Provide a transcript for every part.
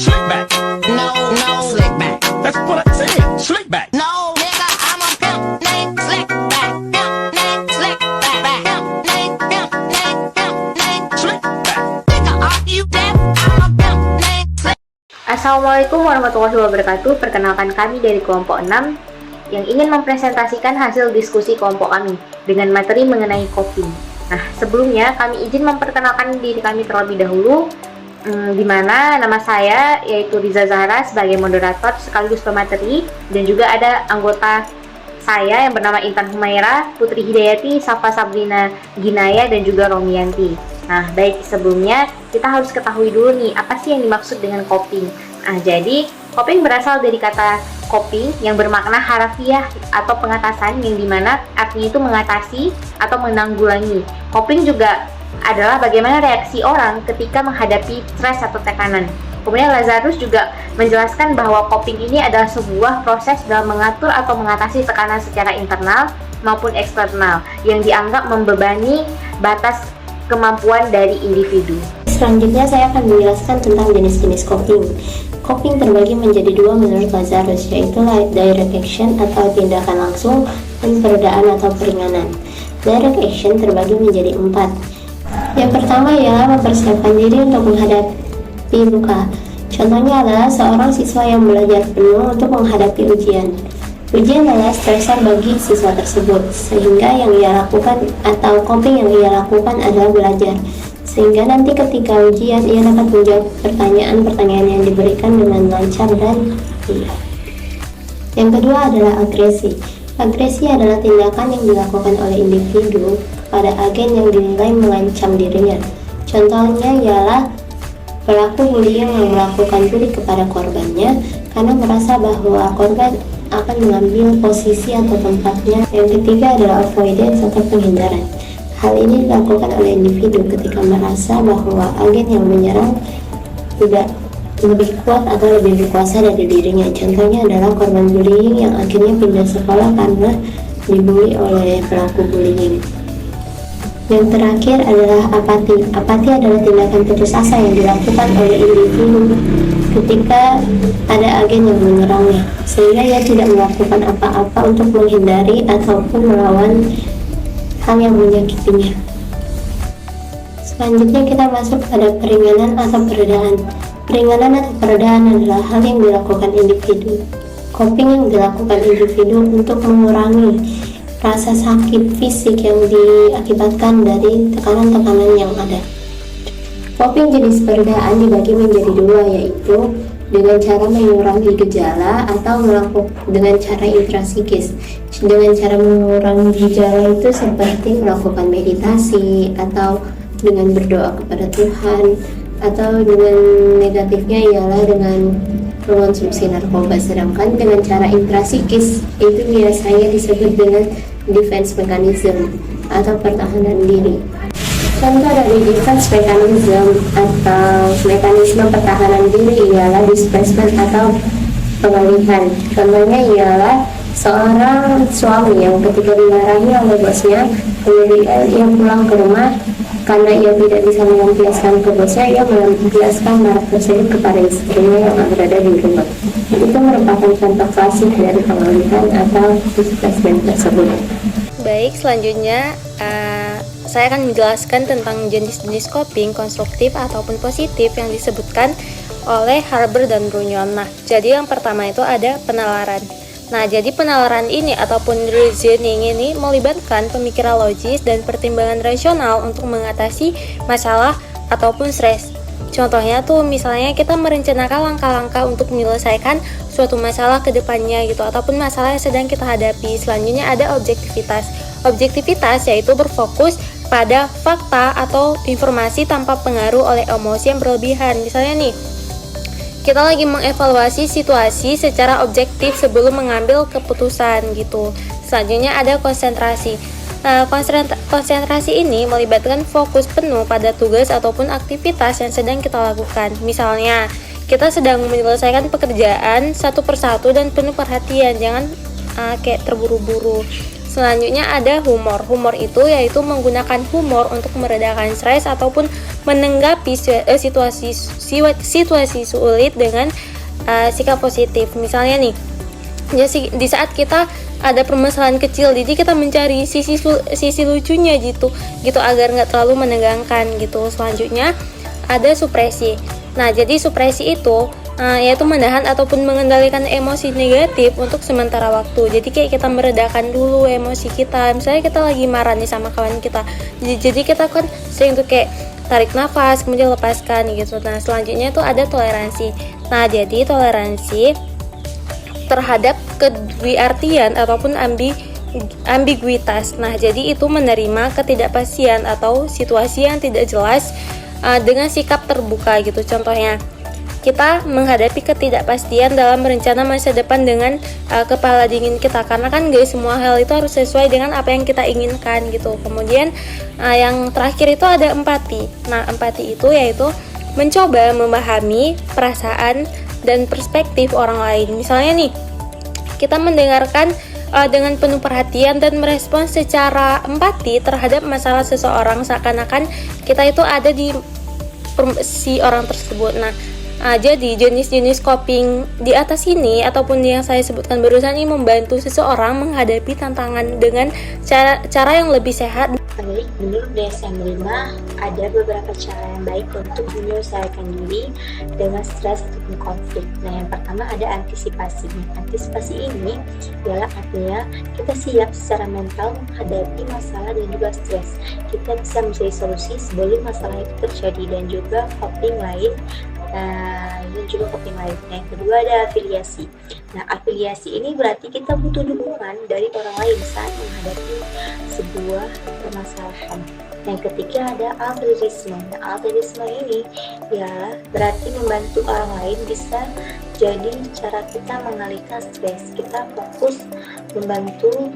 Slick back. No, no, slick back. That's what I said. Slick back. No, nigga, I'm a pimp named Slick back. Pimp named Slick back. Pimp named Slick back. Nigga, are you deaf? I'm a pimp named Slick. Assalamualaikum warahmatullahi wabarakatuh. Perkenalkan, kami dari kelompok 6 yang ingin mempresentasikan hasil diskusi kelompok kami dengan materi mengenai coping. Nah, sebelumnya kami izin memperkenalkan diri kami terlebih dahulu, di mana nama saya yaitu Riza Zahra sebagai moderator sekaligus pemateri, dan juga ada anggota saya yang bernama Intan Humaira, Putri Hidayati, Safa Sabrina Ginaya, dan juga Romianti. Nah, baik, sebelumnya kita harus ketahui dulu nih, apa sih yang dimaksud dengan coping. Nah, jadi coping berasal dari kata coping yang bermakna harafiah atau pengatasan, yang dimana artinya itu mengatasi atau menanggulangi. Coping juga adalah bagaimana reaksi orang ketika menghadapi stres atau tekanan. Kemudian Lazarus juga menjelaskan bahwa coping ini adalah sebuah proses dalam mengatur atau mengatasi tekanan secara internal maupun eksternal yang dianggap membebani batas kemampuan dari individu. Selanjutnya saya akan menjelaskan tentang jenis-jenis coping. Coping terbagi menjadi dua menurut Lazarus, yaitu direct action atau tindakan langsung dan peredaan atau peringanan. Direct action terbagi menjadi 4. Yang pertama ialah mempersiapkan diri untuk menghadapi luka. Contohnya adalah seorang siswa yang belajar penuh untuk menghadapi ujian. Ujian adalah stresor bagi siswa tersebut, sehingga yang ia lakukan atau coping yang ia lakukan adalah belajar. Sehingga nanti ketika ujian ia dapat menjawab pertanyaan-pertanyaan yang diberikan dengan lancar dan iya. Yang kedua adalah agresi. Agresi adalah tindakan yang dilakukan oleh individu kepada agen yang dinilai mengancam dirinya. Contohnya ialah pelaku bullying yang melakukan bully kepada korbannya karena merasa bahwa korban akan mengambil posisi atau tempatnya. Yang ketiga adalah avoidance atau penghindaran. Hal ini dilakukan oleh individu ketika merasa bahwa agen yang menyerang tidak lebih kuat atau lebih berkuasa dari dirinya. Contohnya adalah korban bullying yang akhirnya pindah sekolah karena dibully oleh pelaku bullying. Yang terakhir adalah apati. Apati adalah tindakan putus asa yang dilakukan oleh individu ketika ada agen yang menyerangnya, sehingga ia tidak melakukan apa-apa untuk menghindari ataupun melawan hal yang menyakitinya. Selanjutnya kita masuk pada peringanan atau peredaan. Peringanan atau peredaan adalah hal yang dilakukan individu. Coping yang dilakukan individu untuk mengurangi rasa sakit fisik yang diakibatkan dari tekanan-tekanan yang ada. Coping jenis peredaan dibagi menjadi dua, yaitu dengan cara mengurangi gejala atau dengan cara intrasikis. Dengan cara mengurangi gejala itu seperti melakukan meditasi atau dengan berdoa kepada Tuhan, atau dengan negatifnya ialah dengan mengonsumsi narkoba. Sedangkan dengan cara intrasikis itu biasanya disebut dengan defense mechanism atau pertahanan diri. Contoh dari defense mechanism atau mekanisme pertahanan diri ialah displacement atau pengalihan. Contohnya ialah seorang suami yang ketika dimarahi oleh bosnya, kemudian ia pulang ke rumah karena ia tidak bisa melampiaskan ke bosnya, ia melampiaskan marah tersebut kepada istrinya yang berada di rumah. Itu merupakan contoh klasik dari pengalihan atau displacement tersebut. Baik, selanjutnya saya akan menjelaskan tentang jenis-jenis coping konstruktif ataupun positif yang disebutkan oleh Harber dan Brunyon. Nah, jadi yang pertama itu ada penalaran. Nah, jadi penalaran ini ataupun reasoning ini melibatkan pemikiran logis dan pertimbangan rasional untuk mengatasi masalah ataupun stres. Contohnya tuh misalnya kita merencanakan langkah-langkah untuk menyelesaikan suatu masalah ke depannya gitu, ataupun masalah yang sedang kita hadapi. Selanjutnya ada objektivitas. Objektivitas yaitu berfokus pada fakta atau informasi tanpa pengaruh oleh emosi yang berlebihan. Misalnya nih, kita lagi mengevaluasi situasi secara objektif sebelum mengambil keputusan gitu. Selanjutnya ada konsentrasi. Nah, konsentrasi ini melibatkan fokus penuh pada tugas ataupun aktivitas yang sedang kita lakukan. Misalnya, kita sedang menyelesaikan pekerjaan satu persatu dan penuh perhatian, jangan kayak terburu-buru. Selanjutnya ada humor. Humor itu yaitu menggunakan humor untuk meredakan stres ataupun menanggapi situasi sulit dengan sikap positif. Misalnya nih, di saat kita ada permasalahan kecil, jadi kita mencari sisi lucunya gitu agar nggak terlalu menegangkan gitu. Selanjutnya ada supresi. Nah, jadi supresi itu yaitu menahan ataupun mengendalikan emosi negatif untuk sementara waktu. Jadi kayak kita meredakan dulu emosi kita. Misalnya kita lagi marah nih sama kawan kita, jadi kita kan sering tuh kayak tarik nafas kemudian lepaskan gitu. Nah, selanjutnya itu ada toleransi. Nah, jadi toleransi terhadap kedwiartian ataupun ambiguitas. Nah, jadi itu menerima ketidakpastian atau situasi yang tidak jelas dengan sikap terbuka gitu. Contohnya, kita menghadapi ketidakpastian dalam merencana masa depan dengan kepala dingin kita, karena kan gak semua hal itu harus sesuai dengan apa yang kita inginkan gitu. Kemudian yang terakhir itu ada empati. Nah, empati itu yaitu mencoba memahami perasaan dan perspektif orang lain. Misalnya nih, kita mendengarkan dengan penuh perhatian dan merespons secara empati terhadap masalah seseorang, seakan-akan kita itu ada di si orang tersebut. Nah, jadi jenis-jenis coping di atas ini ataupun yang saya sebutkan barusan ini membantu seseorang menghadapi tantangan dengan cara yang lebih sehat. Baik, menurut DSM-5 ada beberapa cara yang baik untuk menyelesaikan diri dengan stres ataupun konflik. Nah, yang pertama ada antisipasi. Antisipasi ini ialah artinya kita siap secara mental menghadapi masalah dan juga stres. Kita bisa mencari solusi sebelum masalah itu terjadi, dan juga coping lain. Yang kedua ada afiliasi. Nah, afiliasi ini berarti kita butuh dukungan dari orang lain saat menghadapi sebuah permasalahan. Yang ketiga ada altruisme. Nah, altruisme ini ya berarti membantu orang lain bisa jadi cara kita mengalihkan stres. Kita fokus membantu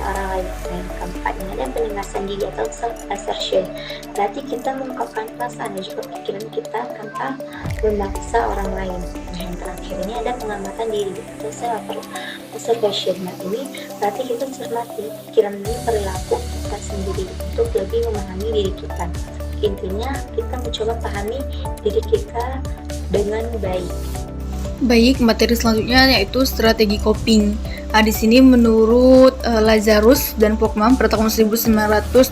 orang lain. Yang keempatnya ada peningasan diri atau self-assertion. Berarti kita mengungkapkan perasaan dan juga pikiran kita tanpa memaksa orang lain. Nah, yang terakhir ini ada pengamatan diri atau self-observation. Nah, ini berarti kita cermati pikiran dan perilaku kita sendiri untuk lebih memahami diri kita. Intinya kita mencoba pahami diri kita dengan baik. Baik, materi selanjutnya yaitu strategi coping. Di sini menurut Lazarus dan Pokman pada tahun 1984,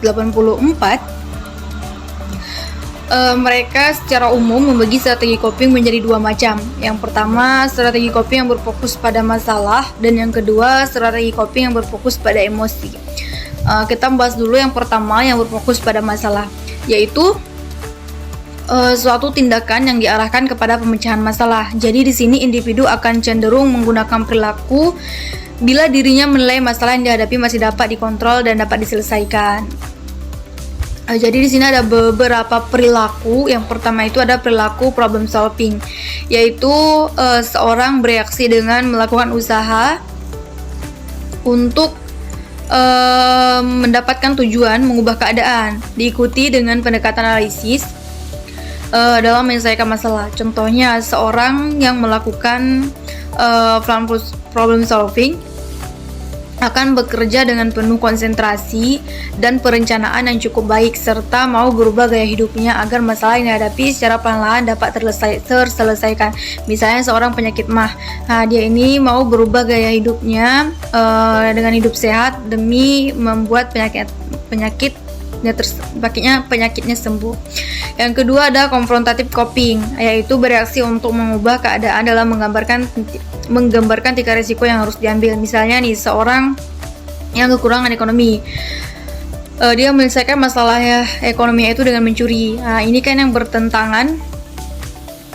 mereka secara umum membagi strategi coping menjadi dua macam. Yang pertama, strategi coping yang berfokus pada masalah, dan yang kedua, strategi coping yang berfokus pada emosi. Kita bahas dulu yang pertama yang berfokus pada masalah, yaitu suatu tindakan yang diarahkan kepada pemecahan masalah. Jadi di sini individu akan cenderung menggunakan perilaku bila dirinya menilai masalah yang dihadapi masih dapat dikontrol dan dapat diselesaikan. Jadi di sini ada beberapa perilaku. Yang pertama itu ada perilaku problem solving, yaitu seorang bereaksi dengan melakukan usaha untuk mendapatkan tujuan mengubah keadaan, diikuti dengan pendekatan analisis dalam menyelesaikan masalah. Contohnya, seorang yang melakukan problem solving akan bekerja dengan penuh konsentrasi dan perencanaan yang cukup baik, serta mau berubah gaya hidupnya agar masalah yang dihadapi secara perlahan dapat terselesaikan. Misalnya seorang penyakit MAH, dia ini mau berubah gaya hidupnya dengan hidup sehat demi membuat penyakitnya sembuh. Yang kedua ada confrontative coping, yaitu bereaksi untuk mengubah keadaan dalam menggambarkan tiga risiko yang harus diambil. Misalnya nih, seorang yang kekurangan ekonomi, dia menyelesaikan masalah ekonomi itu dengan mencuri. Nah, ini kan yang bertentangan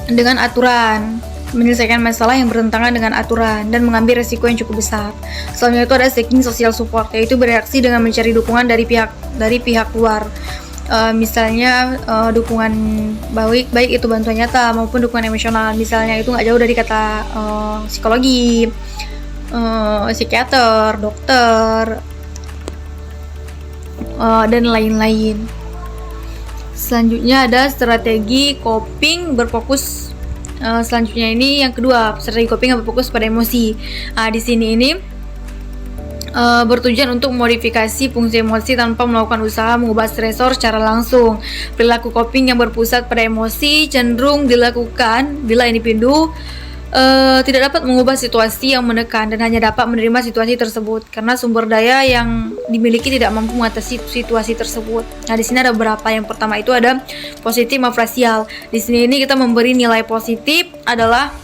dengan aturan, menyelesaikan masalah yang bertentangan dengan aturan dan mengambil resiko yang cukup besar. Selanjutnya itu ada seeking social support, yaitu bereaksi dengan mencari dukungan dari pihak luar. Misalnya dukungan baik itu bantuan nyata maupun dukungan emosional. Misalnya itu nggak jauh dari kata psikologi, psikiater, dokter, dan lain-lain. Selanjutnya ada strategi coping berfokus. Selanjutnya ini yang kedua, strategi coping yang berfokus pada emosi. Di sini ini bertujuan untuk modifikasi fungsi emosi tanpa melakukan usaha mengubah stresor secara langsung. Perilaku coping yang berpusat pada emosi cenderung dilakukan bila individu tidak dapat mengubah situasi yang menekan dan hanya dapat menerima situasi tersebut karena sumber daya yang dimiliki tidak mampu mengatasi situasi tersebut. Nah, di sini ada beberapa. Yang pertama itu ada positif afrasial. Di sini ini kita memberi nilai positif adalah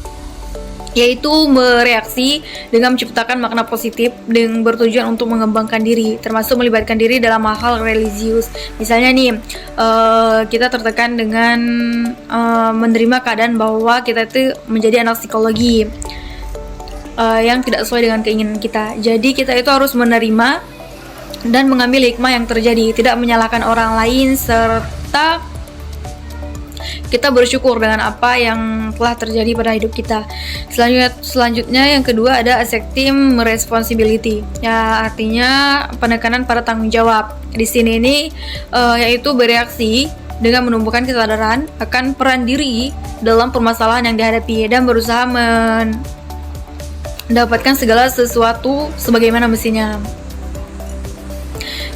yaitu bereaksi dengan menciptakan makna positif dengan bertujuan untuk mengembangkan diri, termasuk melibatkan diri dalam hal religius. Misalnya nih, kita tertekan dengan menerima keadaan bahwa kita itu menjadi anak psikologi yang tidak sesuai dengan keinginan kita. Jadi kita itu harus menerima dan mengambil hikmah yang terjadi, tidak menyalahkan orang lain, serta kita bersyukur dengan apa yang telah terjadi pada hidup kita. Selanjutnya yang kedua ada assertive responsibility. Ya, artinya penekanan pada tanggung jawab. Di sini ini yaitu bereaksi dengan menumbuhkan kesadaran akan peran diri dalam permasalahan yang dihadapi dan berusaha mendapatkan segala sesuatu sebagaimana mestinya.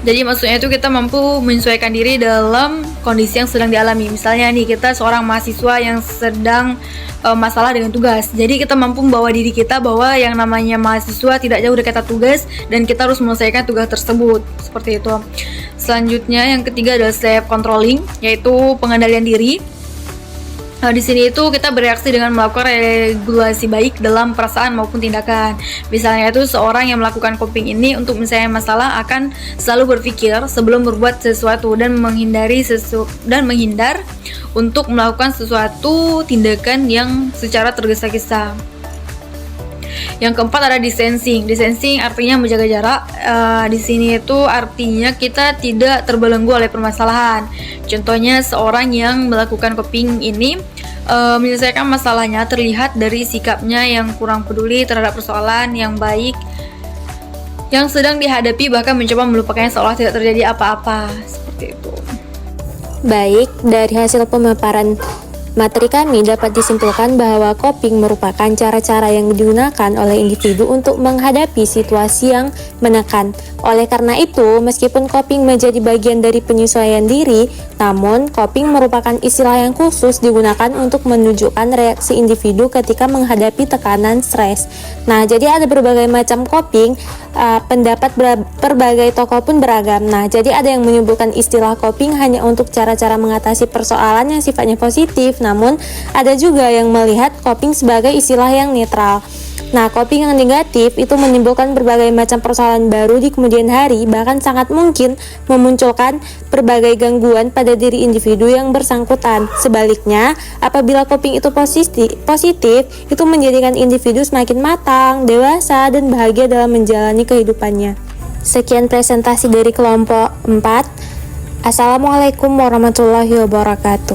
Jadi maksudnya itu kita mampu menyesuaikan diri dalam kondisi yang sedang dialami. Misalnya nih, kita seorang mahasiswa yang sedang masalah dengan tugas. Jadi kita mampu membawa diri kita bahwa yang namanya mahasiswa tidak jauh dari kata tugas dan kita harus menyelesaikan tugas tersebut. Seperti itu. Selanjutnya yang ketiga adalah self controlling, yaitu pengendalian diri. Di sini itu kita bereaksi dengan melakukan regulasi baik dalam perasaan maupun tindakan. Misalnya itu seorang yang melakukan coping ini untuk menyelesaikan masalah akan selalu berpikir sebelum berbuat sesuatu dan menghindar untuk melakukan sesuatu tindakan yang secara tergesa-gesa. Yang keempat ada distancing. Distancing artinya menjaga jarak. Di sini itu artinya kita tidak terbelenggu oleh permasalahan. Contohnya seorang yang melakukan coping ini menyelesaikan masalahnya terlihat dari sikapnya yang kurang peduli terhadap persoalan yang baik yang sedang dihadapi, bahkan mencoba melupakannya seolah tidak terjadi apa-apa. Seperti itu. Baik, dari hasil pemaparan materi kami dapat disimpulkan bahwa coping merupakan cara-cara yang digunakan oleh individu untuk menghadapi situasi yang menekan. Oleh karena itu, meskipun coping menjadi bagian dari penyesuaian diri, namun coping merupakan istilah yang khusus digunakan untuk menunjukkan reaksi individu ketika menghadapi tekanan stres. Nah, jadi ada berbagai macam coping, pendapat berbagai tokoh pun beragam. Nah, jadi ada yang menyebutkan istilah coping hanya untuk cara-cara mengatasi persoalan yang sifatnya positif, namun ada juga yang melihat coping sebagai istilah yang netral. Nah, coping yang negatif itu menimbulkan berbagai macam persoalan baru di kemudian hari, bahkan sangat mungkin memunculkan berbagai gangguan pada diri individu yang bersangkutan. Sebaliknya, apabila coping itu positif, itu menjadikan individu semakin matang, dewasa, dan bahagia dalam menjalani kehidupannya. Sekian presentasi dari kelompok 4. Assalamualaikum warahmatullahi wabarakatuh.